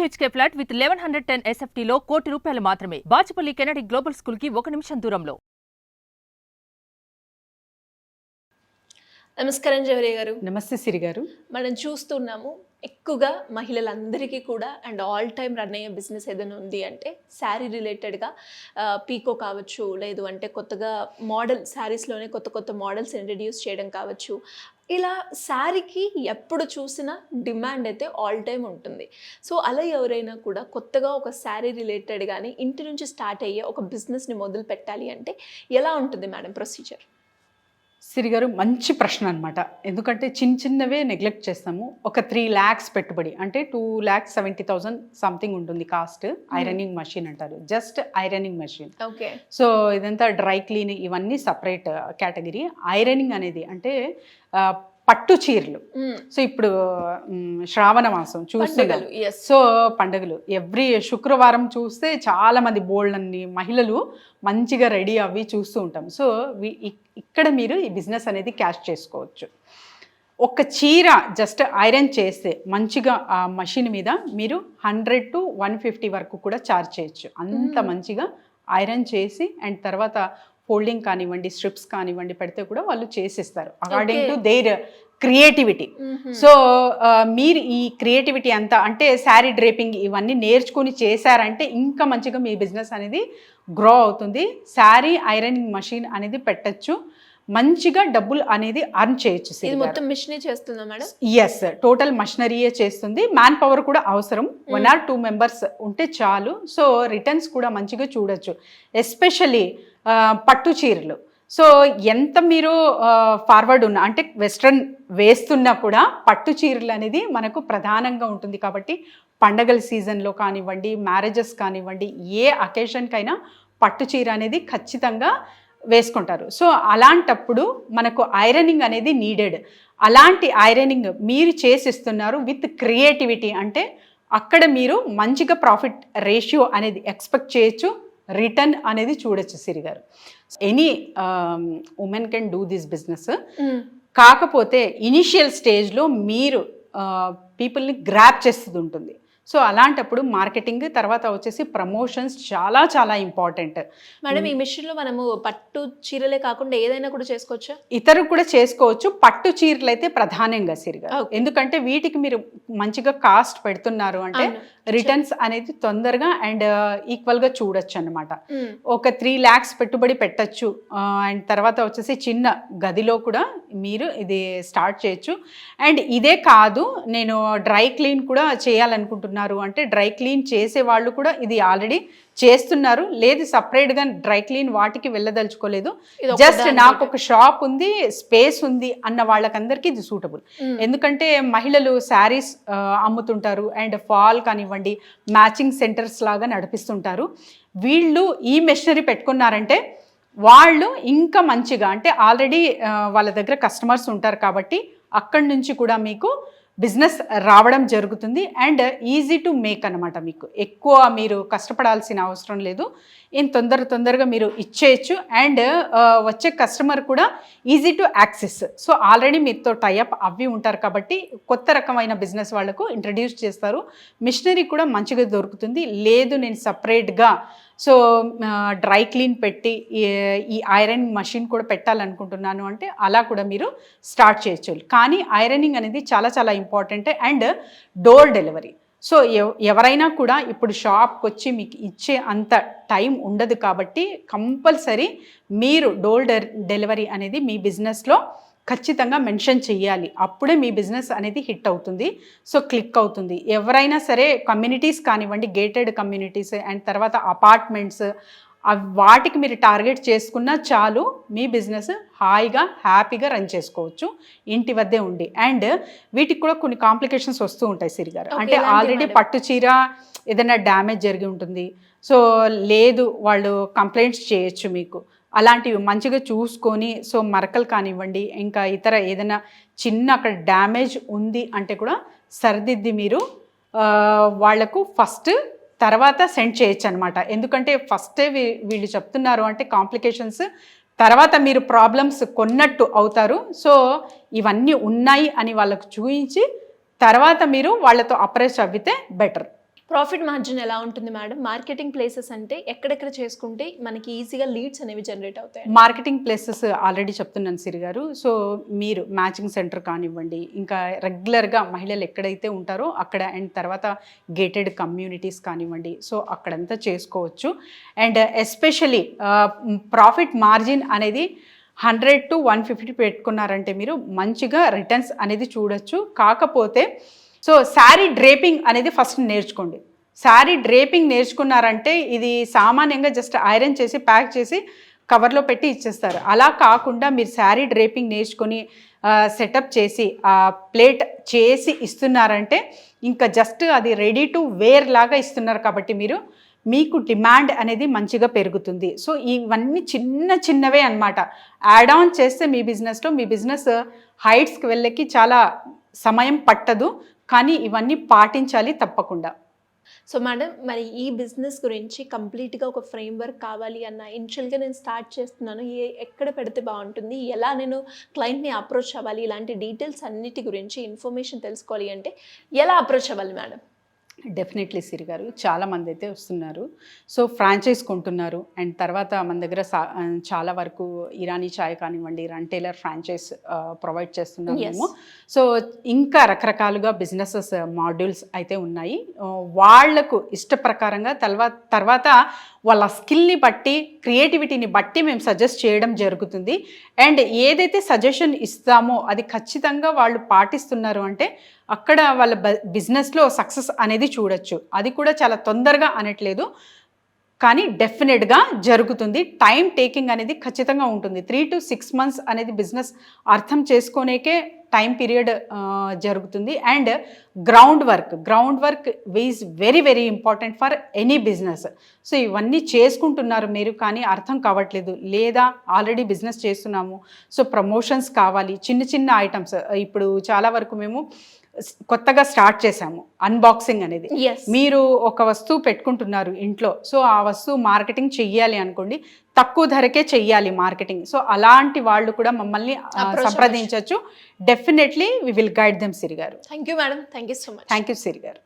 BHK flat with 1110 SFT లో ₹1 కోటి మాత్రమే. బాచుపల్లి కెనడి గ్లోబల్ స్కూల్ కి 1 నిమిషం దూరంలో. నమస్కారం జవహరి గారు. నమస్తే సిరి గారు. మనం చూస్తున్నాము ఎక్కువగా మహిళలందరికీ కూడా అండ్ ఆల్ టైమ్ రన్ అయ్యే బిజినెస్ ఏదైనా ఉంది అంటే శారీ రిలేటెడ్గా పీకో కావచ్చు, లేదు అంటే కొత్తగా మోడల్ శారీస్లోనే కొత్త కొత్త మోడల్స్ ఇంట్రడ్యూస్ చేయడం కావచ్చు. ఇలా శారీకి ఎప్పుడు చూసినా డిమాండ్ అయితే ఆల్ టైమ్ ఉంటుంది. సో అలా ఎవరైనా కూడా కొత్తగా ఒక శారీ రిలేటెడ్ కానీ ఇంటి నుంచి స్టార్ట్ అయ్యే ఒక బిజినెస్ని మొదలు పెట్టాలి అంటే ఎలా ఉంటుంది మేడం ప్రొసీజర్? సిరి గారు, మంచి ప్రశ్న అనమాట. ఎందుకంటే చిన్నవే నెగ్లెక్ట్ చేస్తాము. ఒక 3 lakhs పెట్టుబడి అంటే 2,70,000 సంథింగ్ ఉంటుంది కాస్ట్. ఐరనింగ్ మషిన్ అంటారు, just ironing machine. Okay. So ఇదంతా డ్రై క్లీన్ ఇవన్నీ సపరేట్ కేటగిరీ. ఐరనింగ్ అనేది అంటే పట్టు చీరలు. సో ఇప్పుడు శ్రావణ మాసం చూస్తున్నాం, సో పండుగలు ఎవ్రీ శుక్రవారం చూస్తే చాలా మంది బోల్డన్ని మహిళలు మంచిగా రెడీ అవి చూస్తూ ఉంటాం. సో ఇక్కడ మీరు ఈ బిజినెస్ అనేది క్యాష్ చేసుకోవచ్చు. ఒక చీర జస్ట్ ఐరన్ చేస్తే మంచిగా ఆ మషిన్ మీద మీరు 100 to 150 వరకు కూడా ఛార్జ్ చేయొచ్చు. అంత మంచిగా ఐరన్ చేసి అండ్ తర్వాత ఫోల్డింగ్ కానివ్వండి, స్ట్రిప్స్ కానివ్వండి పెడితే కూడా వాళ్ళు చేసిస్తారు according to their creativity. So మీరు ఈ క్రియేటివిటీ అంతా అంటే శారీ డ్రేపింగ్ ఇవన్నీ నేర్చుకుని చేశారంటే ఇంకా మంచిగా మీ బిజినెస్ అనేది గ్రో అవుతుంది. శారీ ఐరనింగ్ మషిన్ అనేది పెట్టచ్చు, మంచిగా డబ్బులు అనేది అర్న్ చేయొచ్చు. మొత్తం మిషనరీ చేస్తుందా మేడం? ఎస్, టోటల్ మషనరీయే చేస్తుంది. మ్యాన్ పవర్ కూడా అవసరం, 1 or 2 members ఉంటే చాలు. సో రిటర్న్స్ కూడా మంచిగా చూడొచ్చు, ఎస్పెషల్లీ పట్టు చీరలు. సో ఎంత మీరు ఫార్వర్డ్ ఉన్న అంటే వెస్ట్రన్ వేస్తున్నా కూడా పట్టు చీరలు అనేది మనకు ప్రధానంగా ఉంటుంది. కాబట్టి పండగల సీజన్లో కానివ్వండి, మ్యారేజెస్ కానివ్వండి, ఏ అకేషన్కైనా పట్టు చీర అనేది ఖచ్చితంగా వేసుకుంటారు. సో అలాంటప్పుడు మనకు ఐరనింగ్ అనేది నీడెడ్. అలాంటి ఐరనింగ్ మీరు చేసిస్తున్నారు విత్ క్రియేటివిటీ అంటే అక్కడ మీరు మంచిగా ప్రాఫిట్ రేషియో అనేది ఎక్స్పెక్ట్ చేయొచ్చు, రిటర్న్ అనేది చూడొచ్చు. సిరి గారు, any women can do this business. కాకపోతే ఇనిషియల్ స్టేజ్లో మీరు పీపుల్ని గ్రాప్ చేస్తుంది ఉంటుంది. సో అలాంటప్పుడు మార్కెటింగ్ తర్వాత వచ్చేసి ప్రమోషన్స్ చాలా చాలా ఇంపార్టెంట్. మేడం, ఈ మిషన్లో మనము పట్టు చీరలే కాకుండా ఏదైనా కూడా చేసుకోవచ్చా? ఇతరు కూడా చేసుకోవచ్చు. పట్టు చీరలు అయితే ప్రధానంగా సిరిగా, ఎందుకంటే వీటికి మీరు మంచిగా కాస్ట్ పెడుతున్నారు అంటే రిటర్న్స్ అనేది తొందరగా అండ్ ఈక్వల్గా చూడొచ్చు అనమాట. ఒక 3 lakhs పెట్టుబడి పెట్టచ్చు అండ్ తర్వాత వచ్చేసి చిన్న గదిలో కూడా మీరు ఇది స్టార్ట్ చేయొచ్చు. అండ్ ఇదే కాదు, నేను డ్రై క్లీన్ కూడా చేయాలనుకుంటున్నాను అంటే డ్రై క్లీన్ చేసే వాళ్ళు కూడా ఇది ఆల్రెడీ చేస్తున్నారు. లేదు సపరేట్గా డ్రై క్లీన్ వాటికి వెళ్ళదలుచుకోలేదు, జస్ట్ నాకు ఒక షాప్ ఉంది, స్పేస్ ఉంది అన్న వాళ్ళకందరికీ ఇది సూటబుల్. ఎందుకంటే మహిళలు శారీస్ అమ్ముతుంటారు అండ్ ఫాల్ కానివ్వండి మ్యాచింగ్ సెంటర్స్ లాగా నడిపిస్తుంటారు. వీళ్ళు ఈ మెషినరీ పెట్టుకున్నారంటే వాళ్ళు ఇంకా మంచిగా అంటే ఆల్రెడీ వాళ్ళ దగ్గర కస్టమర్స్ ఉంటారు కాబట్టి అక్కడి నుంచి కూడా మీకు బిజినెస్ రావడం జరుగుతుంది. అండ్ ఈజీ టు మేక్ అనమాట. మీకు ఎక్కువ మీరు కష్టపడాల్సిన అవసరం లేదు, ఏం తొందరగా మీరు ఇచ్చేయచ్చు. అండ్ వచ్చే కస్టమర్ కూడా easy to access. So already మీతో టైఅప్ అవి ఉంటారు కాబట్టి కొత్త రకమైన బిజినెస్ వాళ్ళకు ఇంట్రడ్యూస్ చేస్తారు. మిషనరీ కూడా మంచిగా దొరుకుతుంది. లేదు నేను సపరేట్గా సో డ్రై క్లీన్ పెట్టి ఈ ఐరన్ మషిన్ కూడా పెట్టాలనుకుంటున్నాను అంటే అలా కూడా మీరు స్టార్ట్ చేయొచ్చు. కానీ ఐరనింగ్ అనేది చాలా చాలా important. And door delivery. So ఎవరైనా కూడా ఇప్పుడు షాప్కి వచ్చి మీకు ఇచ్చే అంత టైం ఉండదు కాబట్టి కంపల్సరీ మీరు డోర్ డెలివరీ అనేది మీ బిజినెస్లో ఖచ్చితంగా మెన్షన్ చెయ్యాలి. అప్పుడే మీ బిజినెస్ అనేది హిట్ అవుతుంది, సో క్లిక్ అవుతుంది. ఎవరైనా సరే కమ్యూనిటీస్ కానివ్వండి, గేటెడ్ కమ్యూనిటీస్ అండ్ తర్వాత అపార్ట్మెంట్స్ వాటికి మీరు టార్గెట్ చేసుకున్నా చాలు, మీ బిజినెస్ హాయిగా హ్యాపీగా రన్ చేసుకోవచ్చు ఇంటి వద్దే ఉండి. అండ్ వీటికి కూడా కొన్ని కాంప్లికేషన్స్ వస్తూ ఉంటాయి సిరి గారు. అంటే ఆల్రెడీ పట్టు చీర ఏదైనా డ్యామేజ్ జరిగి ఉంటుంది, సో లేదు వాళ్ళు కంప్లైంట్స్ చేయొచ్చు మీకు. అలాంటివి మంచిగా చూసుకొని సో మరకలు కానివ్వండి ఇంకా ఇతర ఏదైనా చిన్న అక్కడ డ్యామేజ్ ఉంది అంటే కూడా సరిదిద్ది మీరు వాళ్లకు ఫస్ట్ తర్వాత సెండ్ చేయొచ్చు అనమాట. ఎందుకంటే ఫస్టే వీళ్ళు చెప్తున్నారు అంటే కాంప్లికేషన్స్ తర్వాత మీరు ప్రాబ్లమ్స్ కొన్నట్టు అవుతారు. సో ఇవన్నీ ఉన్నాయి అని వాళ్ళకు చూపించి తర్వాత మీరు వాళ్ళతో అప్రోచ్ అవ్వితే బెటర్. ప్రాఫిట్ మార్జిన్ ఎలా ఉంటుంది మేడం? మార్కెటింగ్ ప్లేసెస్ అంటే ఎక్కడెక్కడ చేసుకుంటే మనకి ఈజీగా లీడ్స్ అనేవి జనరేట్ అవుతాయి? మార్కెటింగ్ ప్లేసెస్ ఆల్రెడీ చెప్తున్నాను సిరి గారు. సో మీరు మ్యాచింగ్ సెంటర్ కానివ్వండి, ఇంకా రెగ్యులర్గా మహిళలు ఎక్కడైతే ఉంటారో అక్కడ, అండ్ తర్వాత గేటెడ్ కమ్యూనిటీస్ కానివ్వండి, సో అక్కడంతా చేసుకోవచ్చు. అండ్ ఎస్పెషలీ ప్రాఫిట్ మార్జిన్ అనేది 100 to 150 పెట్టుకున్నారంటే మీరు మంచిగా రిటర్న్స్ అనేది చూడొచ్చు. కాకపోతే సో శారీ డ్రేపింగ్ అనేది ఫస్ట్ నేర్చుకోండి. శారీ డ్రేపింగ్ నేర్చుకున్నారంటే ఇది సామాన్యంగా జస్ట్ ఐరన్ చేసి ప్యాక్ చేసి కవర్లో పెట్టి ఇచ్చేస్తారు. అలా కాకుండా మీరు శారీ డ్రేపింగ్ నేర్చుకొని సెటప్ చేసి ప్లేట్ చేసి ఇస్తున్నారంటే ఇంకా జస్ట్ అది రెడీ టు వేర్ లాగా ఇస్తున్నారు కాబట్టి మీకు డిమాండ్ అనేది మంచిగా పెరుగుతుంది. సో ఇవన్నీ చిన్నవే అన్నమాట. యాడ్ ఆన్ చేస్తే మీ బిజినెస్ హైట్స్కి వెళ్ళకి చాలా సమయం పట్టదు, కానీ ఇవన్నీ పాటించాలి తప్పకుండా. సో మేడం, మరి ఈ బిజినెస్ గురించి కంప్లీట్గా ఒక ఫ్రేమ్వర్క్ కావాలి అన్న, ఇనిషియల్గా నేను స్టార్ట్ చేస్తున్నాను, ఎక్కడ పెడితే బాగుంటుంది, ఎలా నేను క్లయింట్ని అప్రోచ్ అవ్వాలి, ఇలాంటి డీటెయిల్స్ అన్నిటి గురించి ఇన్ఫర్మేషన్ తెలుసుకోవాలి అంటే ఎలా అప్రోచ్ అవ్వాలి మేడం? డెఫినెట్లీ సిరి గారు, చాలామంది అయితే వస్తున్నారు. సో ఫ్రాంచైజ్ కొంటున్నారు, అండ్ తర్వాత మన దగ్గర చాలా వరకు ఇరానీ ఛాయ్ కానివ్వండి, రన్ టైలర్ ఫ్రాంచైజ్ ప్రొవైడ్ చేస్తున్నాము మేము. సో ఇంకా రకరకాలుగా బిజినెసెస్ మాడ్యూల్స్ అయితే ఉన్నాయి. వాళ్లకు ఇష్ట ప్రకారంగా తర్వాత వాళ్ళ స్కిల్ని బట్టి, క్రియేటివిటీని బట్టి మేము సజెస్ట్ చేయడం జరుగుతుంది. అండ్ ఏదైతే సజెషన్ ఇస్తామో అది ఖచ్చితంగా వాళ్ళు పాటిస్తున్నారు అంటే అక్కడ వాళ్ళ బిజినెస్లో సక్సెస్ అనేది చూడొచ్చు. అది కూడా చాలా తొందరగా అనట్లేదు, కానీ డెఫినెట్గా జరుగుతుంది. టైం టేకింగ్ అనేది ఖచ్చితంగా ఉంటుంది. 3 to 6 months అనేది బిజినెస్ అర్థం చేసుకోనేకే టైం పీరియడ్ జరుగుతుంది. And ground work is very very important for any business. So ఇవన్నీ చేసుకుంటున్నారు మీరు, కానీ అర్థం కావట్లేదు, లేదా ఆల్రెడీ బిజినెస్ చేస్తున్నాము, సో ప్రమోషన్స్ కావాలి, చిన్న ఐటమ్స్. ఇప్పుడు చాలా వరకు మేము కొత్తగా స్టార్ట్ చేశాము అన్బాక్సింగ్ అనేది. మీరు ఒక వస్తువు పెట్టుకుంటున్నారు ఇంట్లో, సో ఆ వస్తువు మార్కెటింగ్ చెయ్యాలి అనుకోండి, తక్కువ ధరకే చెయ్యాలి మార్కెటింగ్. సో అలాంటి వాళ్ళు కూడా మమ్మల్ని సంప్రదించవచ్చు. Definitely we will guide them Siri గారు. Thank you madam, thank you so much. Thank you Siri గారు.